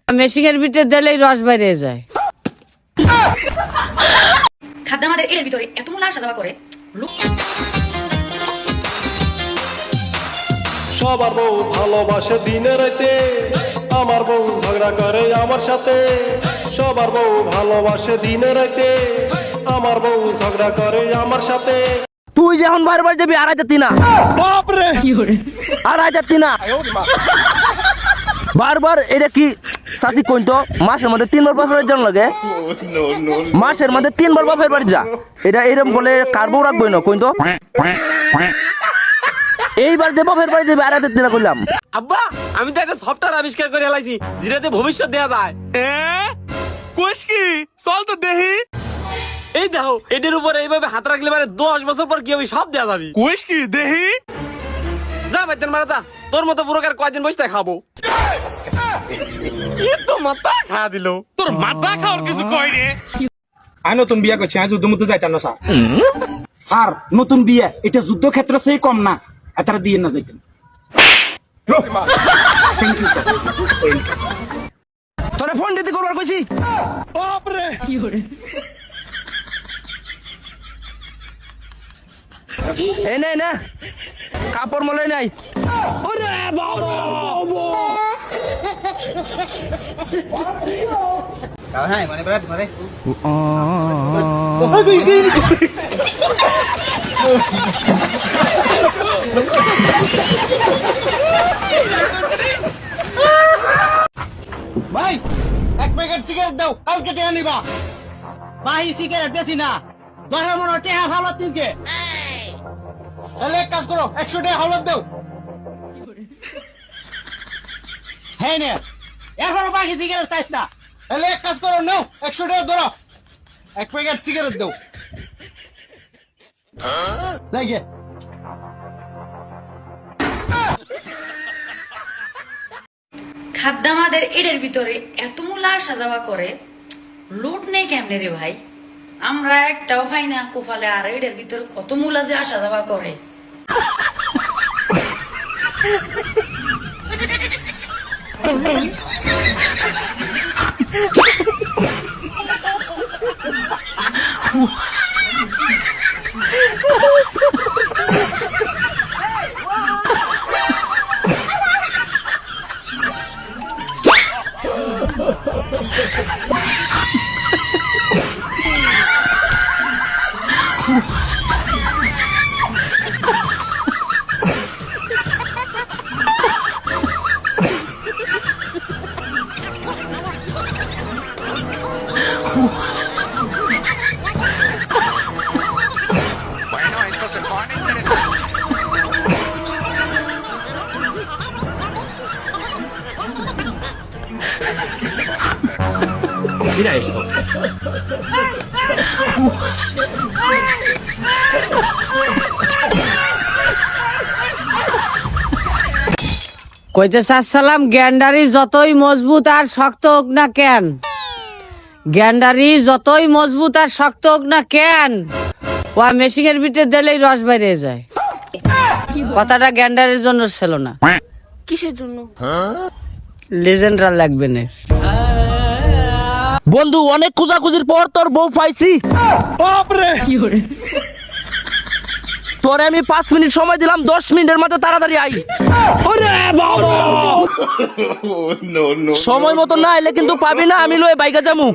মেশিনের ভিতরে দিলেই রস বাইরে যায়। খাদ্য আমাদের এর ভিতরে এত মূল্য আসা যাওয়া করে। সবার বউ ভালোবাসে দিনে রাতে, আমার বউ ঝগড়া করে আমার সাথে। সবার বউ ভালোবাসে দিনে রাতে, আমার বউ ঝগড়া করে আমার সাথে। তুই যখন বারবার যাবি আর যাতি না, বাপরে আর যাতি না বারবার। এটা কি শাসি কইন তো মাসের মধ্যে 3 বার বাপের জন্য লাগে, মাসের মধ্যে 3 বার বাপের বাড়ি যা। এটা এরকম বলে কার বউ রাখবই না কইন তো। এইবার যে বাপের বাড়ি যাবি আর যাতি না কইলাম। আব্বা আমি তো একটা সফটওয়্যার আবিষ্কার করে এলাইছি যেটাতে ভবিষ্যৎ দেয়া যায়। কোষ কি চল তো দেখি। এই দেখো এটার উপরে এইভাবে হাত রাখলে মানে 10 বছর পর কি হবে সব দেয়া যাবে। কোষ কি দেখি। যা বাইতেন মারাতা, তোর মতো পুরোকার কয়দিন বসে খাবো। এ তো মাথা খা দিল, তোর মাথা খাওয়ার কিছু কই রে। আমি নতুন বিয়া করছি, আমি যুদ্ধ মুদ্ধ যাইতাম না স্যার। স্যার নতুন বিয়া এটা যুদ্ধক্ষেত্র সেই কম না, এতারা দিয়ে না যাইতেন। Thank you sir. তোরে ফোন দিতে করবার কইছি। বাপরে এই নে না কাপড় মলে নাই। ওরে বাবা হ্যাঁ মানে মানে ভাই 1 প্যাকেট সিগারেট দাও, কালকে টেয়া নিবা। ভাই সিগারেট বেশি না, 10 মন টেহা ভালো তিনকে। তাহলে এক কাজ করো, 100 টাকা হলত দাও। হ্যাঁ নে এখনো বাকি সিগারেট চাইছ না। তাহলে এক কাজ করো, নাও 100 টাকা ধরো, 1 প্যাকেট সিগারেট দাও। লাগে খাদ্য আমাদের এর ভিতরে এত মূল্য আসা যাওয়া করে, লুট নেই কেমনে রে ভাই। আমরা একটাও পাই না কোফালে, আর এর ভিতরে কত মূল্য যে আসা যাওয়া করে। Mira esto. কইতে চাচ্ছিলাম গ্যান্ডারি যতই মজবুত আর শক্ত হোক না কেন, গ্যান্ডারি যতই মজবুত আর শক্ত হোক না কেন, ও মেশিনের ভিতরে দিলেই রস বাইরে যায়। কথাটা গ্যান্ডারির জন্য ছিল না। কিসের জন্য? লেজেন্ডরা লাগবে না। বন্ধু অনেক খোঁজাখুঁজির পর তোর বউ পাইছি। বাপরে তোরে আমি 5 মিনিট সময় দিলাম, 10 মিনিটের মধ্যে তাড়াতাড়ি আই। ওরে বাবা সময় মতো না এলে কিন্তু পাবি না, আমি লয়ে বাইকা যামু।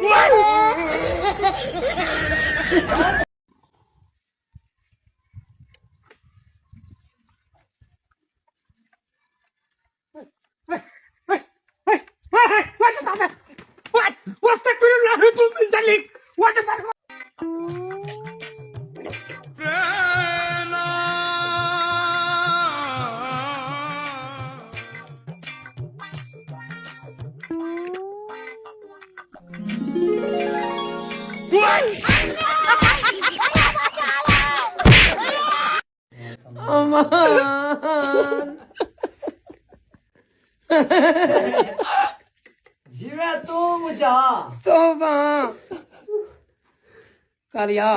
জিবে তু মুজা তোবা কারিয়া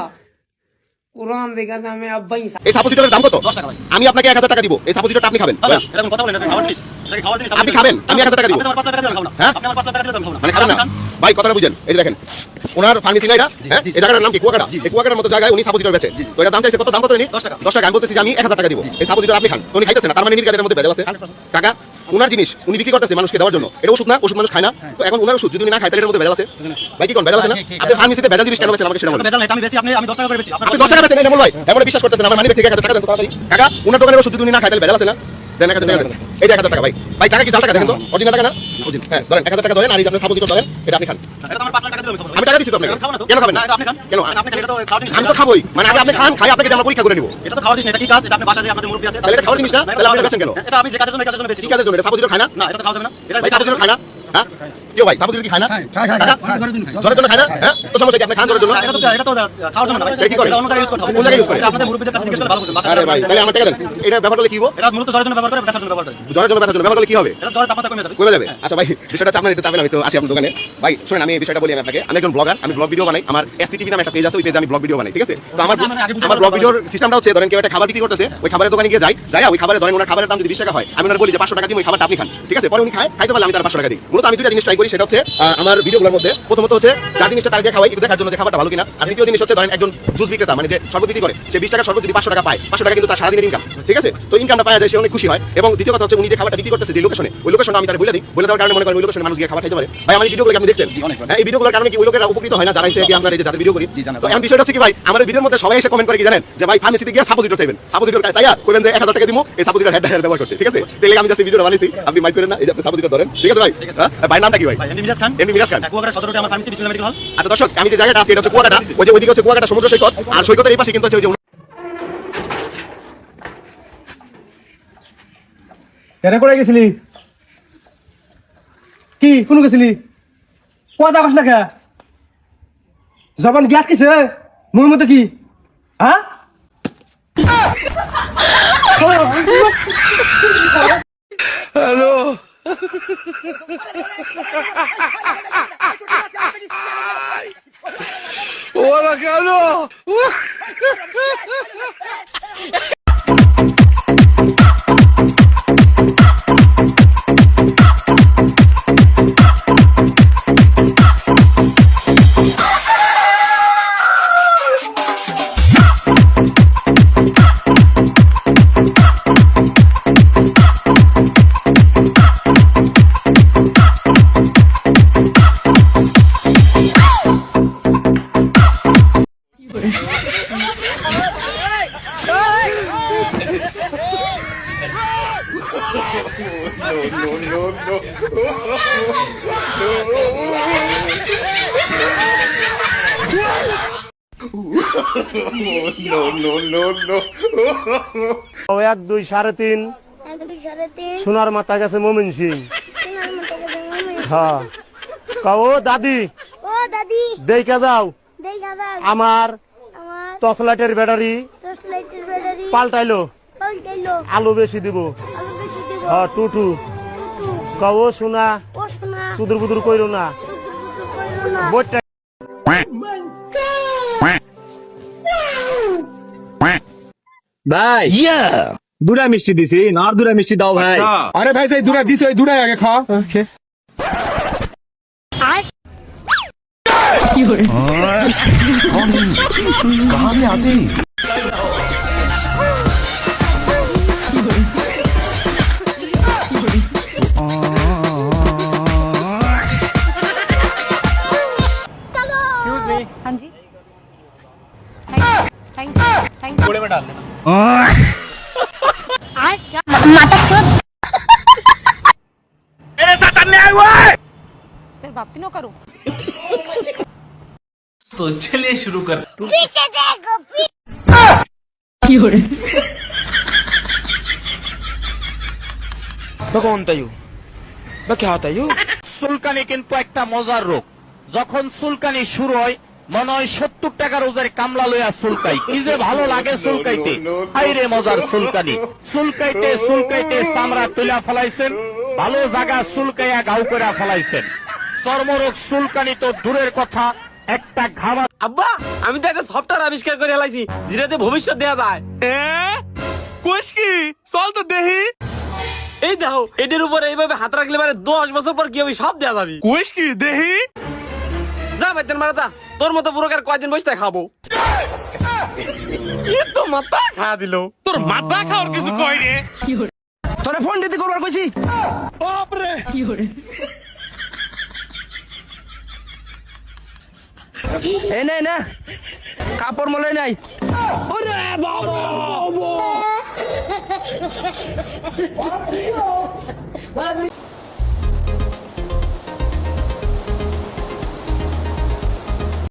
কুরআন দেখা আমি আব্বাই। এই সাপোজিটরের দাম কত? 10 টাকা। আমি আপনাকে 1000 টাকা দিব, এই সাপোজিটরটা আপনি খাবেন। এরকম কথা বলেন, এটা খাওয়ার জিনিস। আপনি খাবেন, আমি 1000 টাকা দিব। হ্যাঁ? মানে খাবেন না ভাই, কথাটা বুঝেন। এই যে দেখেন ওনার ফার্মেসি না এটা, হ্যাঁ? এই জায়গাটার নাম কি? কুয়াকাটা। এই কুয়াকাটার মতো জায়গায় উনি সাপোজিটর বেচে। তো এটা দাম চাইছে কত? দাম কত জানি? 10 টাকা। আমি বলতেছি যে আমি 1000 টাকা দিব। এই সাপোজিটর আপনি খান, তো উনি খাইতেছেন না, তার মানে নির্গাতের মধ্যে ভেজাল আছে। কাকা উনার জিনিস উনি বিক্রি করতেছে মানুষকে দেওয়ার জন্য, এটা ওষুধ না, ওষুধ মানুষ খায় না। তো এখন উনার ওষুধ যদি উনি না খায় তাহলে এর মধ্যে ভেজাল আছে। ভাই কি কোন ভেজাল আছে না? আপনি ফার্মেসিতে ভেজাল জিনিস কেন বেচেন আমাকে সেটা বলেন। আপনি 10 টাকা বেচেন এমন ভাই, এমন বিশ্বাস করতেছেন আমার মানি ব্যাগ থেকে 1000 টাকা দেন তো তাড়াতাড়ি। কাকা উনার দোকানের ওষুধ যদি উনি না খায় তাহলে ভেজাল আছে না? দেন 1000 টাকা দেন। এই যে 1000 টাকা ভাই। ভাই টাকা কি জাল টাকা দেখেন তো? অরিজিনাল টাকা না? হ্যাঁ ধরেন 1000 টাকা ধরেন, আর এই যে আপনি সাপোজিটর ধরেন, এটা আপনি খান। আমি টাকা দিচ্ছি তো আপনাকে, কেন খাবেন না? কেন? আমি তো খাবোই, মানে আগে আপনি খান, খাই আপনাকে আমরা পরীক্ষা করে নিব। তাহলে এটা খাওয়ার জিনিস না, তাহলে আপনি বেচেন কেন? কি কাজের জন্য? এটা সাপোজিটর খায় না? ভাই সাপোজিটর খায় না? হ্যাঁ কেউ ভাই সাপোজিটর কি খায় না? জ্বরের জন্য খায় না? হ্যাঁ তো সমস্যা কি? আপনি খান জ্বরের জন্য? এটা কি করে? কোন জায়গায় ইউজ করে? আরে ভাই তাহলে আমার টাকা দেন। এটা ব্যবহার করলে কি হবে? জ্বরের জন্য ব্যবহার করলে কি হবে? কমে যাবে। আচ্ছা ভাই বিষয়টা চাপ না, একটু চাপেন, আমি একটু আসি আপনার দোকানে। ভাই শুনেন, আমি এই বিষয়টা বলি আপনাকে। আমি একজন ব্লগার, আমি ব্লগ ভিডিও বানাই। আমার এসসিটিভি নামে একটা পেজ আছে, ওই পেজে আমি ব্লগ ভিডিও বানাই, ঠিক আছে? তো আমার ব্লগ ভিডিওর সিস্টেমটা হচ্ছে, ধরেন কেউ একটা খাবার বিক্রি করতেছে, ওই খাবারের দোকানে গিয়ে যাই ওই খাবারের, ধরেন ওনার খাবারের দাম যদি 20 টাকা হয়, আমি ওনার বলি যে 500 টাকা দিই, ওই খাবারটা আপনি খান, ঠিক আছে? পরে উনি খাইতে পারলে আমি তার 500 টাকা দিই। মূলত আমি দুইটা জিনিস ট্রাই করি, সেটা হচ্ছে আমার ভিডিওগুলোর মধ্যে প্রথমত হচ্ছে যা জিনিসটা তার দিয়ে খাওয়াই একটু দেখার জন্য যে খাবারটা ভালো কিনা, আর দ্বিতীয় জিনিস হচ্ছে ধরেন একজন জুস বিক্রেতা, মানে যে শরবত বিক্রি করে, সে 20 টাকা শরবত যদি 500 টাকা পায়, 500 টাকা কিন্তু তার সারাদিনের ইনকাম, ঠিক আছে? তো ইনকামটা পাওয়া যায়, সে অনেক খুশি হয়। এবং দ্বিতীয় কথা হচ্ছে উনি যে খাবারটা বিক্রি করতেছে যে লোকেশনে, ওই লোকেশনটা আমি তার বলে দিই, বলে দেওয়ার কারণে মনে করেন ওই লোকেশনে মানুষ গিয়ে খাবার খাইতে পারে। ভাই আমার এই ভিডিওগুলো আপনি দেখছেন, হ্যাঁ এই ভিডিওগুলোর কারণে কি ওই লোকেরা উপকৃত হয় না যারা হচ্ছে কি আপনার এই যে যাদের ভিডিও করি? তো এখন বিষয়টা হচ্ছে কি ভাই, আমার ভিডিওর মধ্যে সবাই এসে কমেন্ট করে কি জানেন, যে ভাই ফার্মেসিতে গিয়ে সাপোজিটর চাইবেন, সাপোজিটর চাইয়া কইবেন যে 1000 টাকা দিমু এই সাপোজিটর হেড ব্যবহার করতে, ঠিক আছে? তাহলে আমি জাস্ট ভিডিওটা বানাইছি, আপনি মাইন্ড করেন না, এই যে আপনি সাপোজিটর ধরেন, ঠিক আছে ভাই? হ্যাঁ ভাই নামটা কি ভাই? এমনি মিরাজ খান। আচ্ছা দর্শক, আমি যে জায়গাটা আছি এটা হচ্ছে কুয়াকাটা, ওই যে ওইদিকে হচ্ছে কুয়াকাটা সমুদ্র সৈকত, আর সৈকতের এই পাশে কিন্তু হচ্ছে ওই যে এরা করে গেছিলি কি? কোন গেছিলি? কথা কস না কে? জবান গ্যাস কিছে মোর মতো কি? হ্যাঁ ও 1 2 3.5 সোনার মাথা গেছে মমিন সিং। হ্যাঁ কাও দাদি, ও দাদি দেখা যাও দেখা যাও আমার আমার টর্চলাইটের ব্যাটারি টর্চলাইটের ব্যাটারি পাল্টাইলো, পাল্টাইলো, আলো বেশি দিব। আলো বেশি দিব। হ্যাঁ টুটু কাও শোনা, ও সোনা সুদূর বুদুর কইরো না, শুধু কইরো না। বইটা ভাই দুটা মিষ্টি দিছি, না আর দুটা মিষ্টি দাও ভাই। আরে ভাই সেই দুরা দিছ, ওই দুরাই আগে খা। हाँ जी थैंक यू कोड़े में डाल देना। मेरे साथ अन्याय हुआ है। तेरे बाप की नो करूं तो चलिए शुरू कर। पीछे देखो চুলকানি কিন্তু একটা মজার রোগ। যখন চুলকানি শুরু হয় মনে হয় 70 টাকা রোজের কামলা লইয়া চুলকাই, কি যে ভালো লাগে চুলকাইতে। হাইরে মজার চুলকানি। চুলকাইতে চুলকাইতে চামড়া তুলা ফেলাইছেন, ভালো জায়গা চুলকাইয়া ঘাউ করে ফেলাইছেন। চর্মরোগ চুলকানি তো দূরের কথা, একটা ঘামা আব্বা আমি তো একটা সফটওয়্যার আবিষ্কার করে লাইছি যেটাতে ভবিষ্যৎ দেয়া যায়। কোষ কি? চল তো দেখি। এই দেখো এটার উপরে এইভাবে হাত রাখলে মানে 10 বছর পর কি হবে সব দেয়া যাবে কইস কি দেহি যা বাইতেন মারাতা তোর মতো বুড়োকার কয়দিন বসে খাবো ই তো মাথা খা দিল তোর মাথা খাওয়ার কিছু কই রে তোরে ফোন দিতে করবার কইছি এই নে না কাপড় মলাই নাই ওরে বাবা